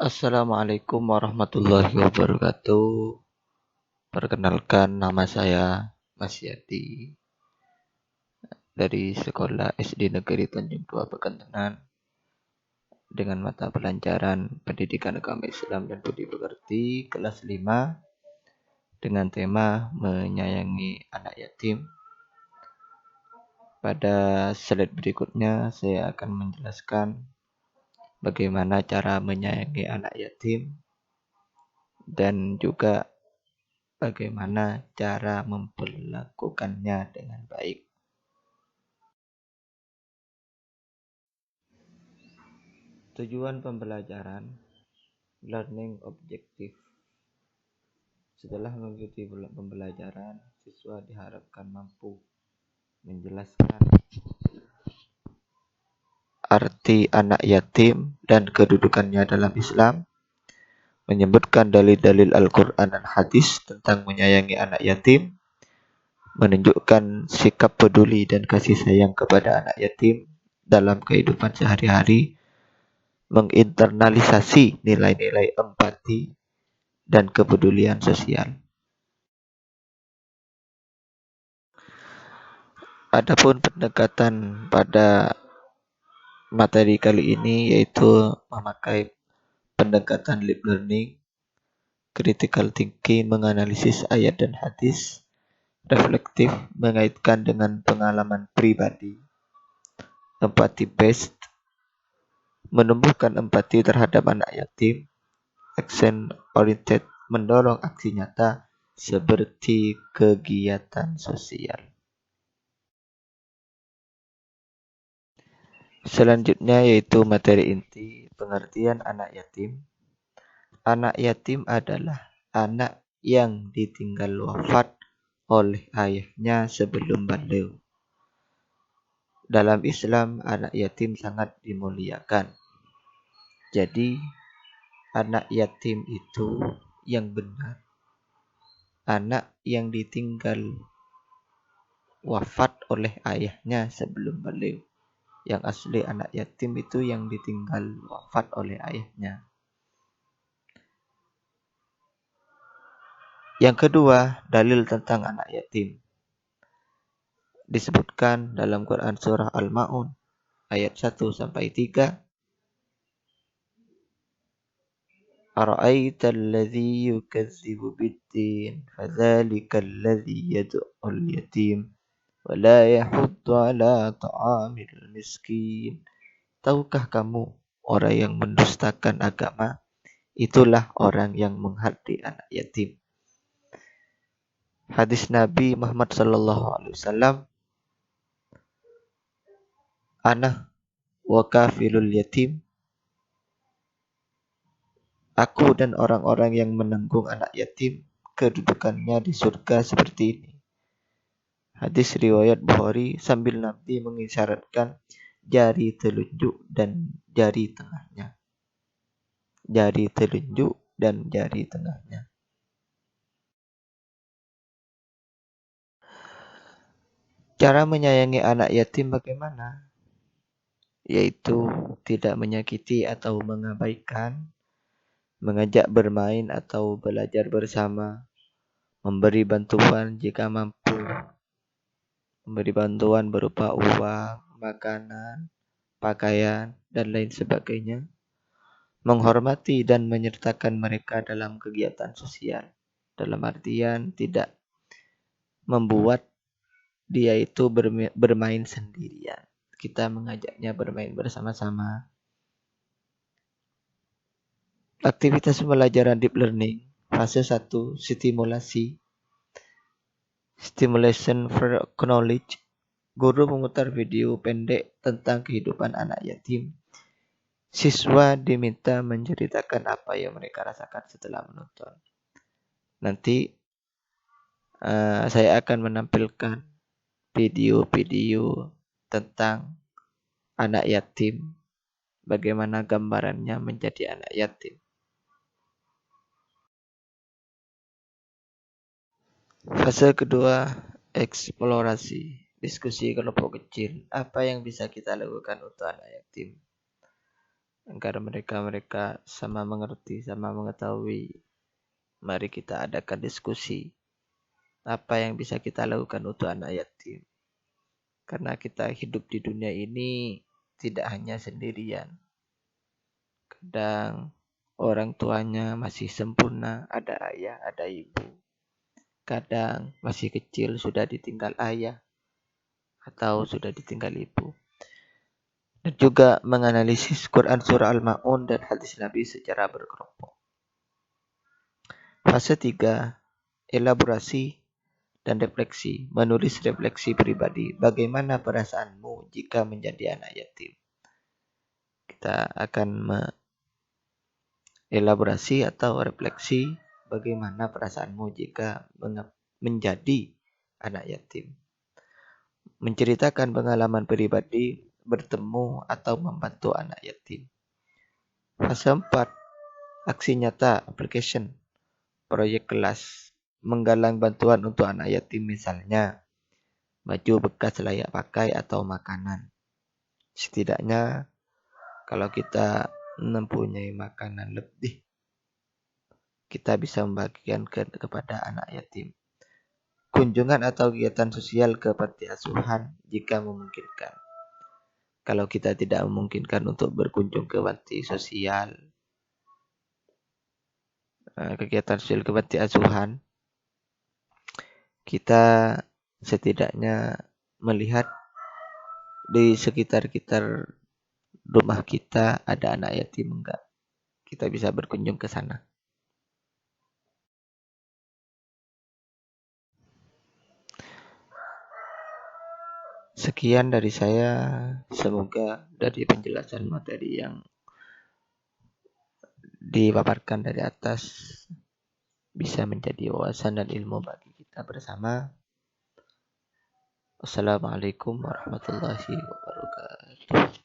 Assalamualaikum warahmatullahi wabarakatuh. Perkenalkan, nama saya Mas Yadi dari Sekolah SD Negeri Tanjung Tua Pekanbaran dengan mata pelajaran Pendidikan Agama Islam dan Budi Pekerti kelas 5 dengan tema menyayangi anak yatim. Pada slide berikutnya saya akan menjelaskan bagaimana cara menyayangi anak yatim dan juga bagaimana cara memperlakukannya dengan baik. Tujuan pembelajaran, learning objective. Setelah mengikuti pembelajaran, siswa diharapkan mampu menjelaskan arti anak yatim dan kedudukannya dalam Islam, menyebutkan dalil-dalil Al-Quran dan hadis tentang menyayangi anak yatim, menunjukkan sikap peduli dan kasih sayang kepada anak yatim dalam kehidupan sehari-hari, menginternalisasi nilai-nilai empati dan kepedulian sosial. Adapun pendekatan pada materi kali ini yaitu memakai pendekatan deep learning, critical thinking, menganalisis ayat dan hadis, reflektif, mengaitkan dengan pengalaman pribadi, empathy based, menumbuhkan empati terhadap anak yatim, action oriented, mendorong aksi nyata seperti kegiatan sosial. Selanjutnya yaitu materi inti, pengertian anak yatim. Anak yatim adalah anak yang ditinggal wafat oleh ayahnya sebelum balik. Dalam Islam, anak yatim sangat dimuliakan. Jadi, anak yatim itu yang benar, anak yang ditinggal wafat oleh ayahnya sebelum balik. Yang asli anak yatim itu yang ditinggal wafat oleh ayahnya. Yang kedua, dalil tentang anak yatim. Disebutkan dalam Quran surah Al-Ma'un ayat 1-3. Ara'aita alladhi yukadzibu bid-din, fadzalika alladhi yad'ul yatim, wa la yahuddu ala ta'amil miskin. Tahukah kamu orang yang mendustakan agama? Itulah orang yang menghati anak yatim. Hadis Nabi Muhammad SAW, ana wa kafilul yatim, aku dan orang-orang yang menanggung anak yatim, kedudukannya di surga seperti ini. Hadis riwayat Bukhari, sambil Nabi mengisyaratkan jari telunjuk dan jari tengahnya. Jari telunjuk dan jari tengahnya. Cara menyayangi anak yatim bagaimana? Yaitu tidak menyakiti atau mengabaikan, mengajak bermain atau belajar bersama, memberi bantuan jika mampu, memberi bantuan berupa uang, makanan, pakaian, dan lain sebagainya, menghormati dan menyertakan mereka dalam kegiatan sosial, dalam artian tidak membuat dia itu bermain sendirian. Kita mengajaknya bermain bersama-sama. Aktivitas pembelajaran deep learning, fase 1, stimulasi. Stimulation for knowledge. Guru memutar video pendek tentang kehidupan anak yatim. Siswa diminta menceritakan apa yang mereka rasakan setelah menonton. Nanti saya akan menampilkan video-video tentang anak yatim, bagaimana gambarannya menjadi anak yatim. Fase kedua, eksplorasi, diskusi kelompok kecil. Apa yang bisa kita lakukan untuk anak yatim? agar mereka sama mengerti, sama mengetahui. Mari kita adakan diskusi apa yang bisa kita lakukan untuk anak yatim. Karena kita hidup di dunia ini tidak hanya sendirian. Kadang orang tuanya masih sempurna, ada ayah, ada ibu. Kadang masih kecil sudah ditinggal ayah atau sudah ditinggal ibu. Dan juga menganalisis Quran Surah Al-Ma'un dan hadis Nabi secara berkelompok. Fase 3, elaborasi dan refleksi. Menulis refleksi pribadi. Bagaimana perasaanmu jika menjadi anak yatim? Kita akan elaborasi atau refleksi bagaimana perasaanmu jika menjadi anak yatim. Menceritakan pengalaman pribadi bertemu atau membantu anak yatim. Fase 4, aksi nyata application. Proyek kelas. Menggalang bantuan untuk anak yatim misalnya baju bekas layak pakai atau makanan. Setidaknya kalau kita mempunyai makanan lebih, kita bisa membagikan kepada anak yatim. Kunjungan atau kegiatan sosial ke panti asuhan jika memungkinkan. Kalau kita tidak memungkinkan untuk berkunjung ke panti sosial, kegiatan sosial ke panti asuhan, kita setidaknya melihat di sekitar rumah kita ada anak yatim enggak. Kita bisa berkunjung ke sana. Sekian dari saya, semoga dari penjelasan materi yang dipaparkan dari atas bisa menjadi wawasan dan ilmu bagi kita bersama. Wassalamualaikum warahmatullahi wabarakatuh.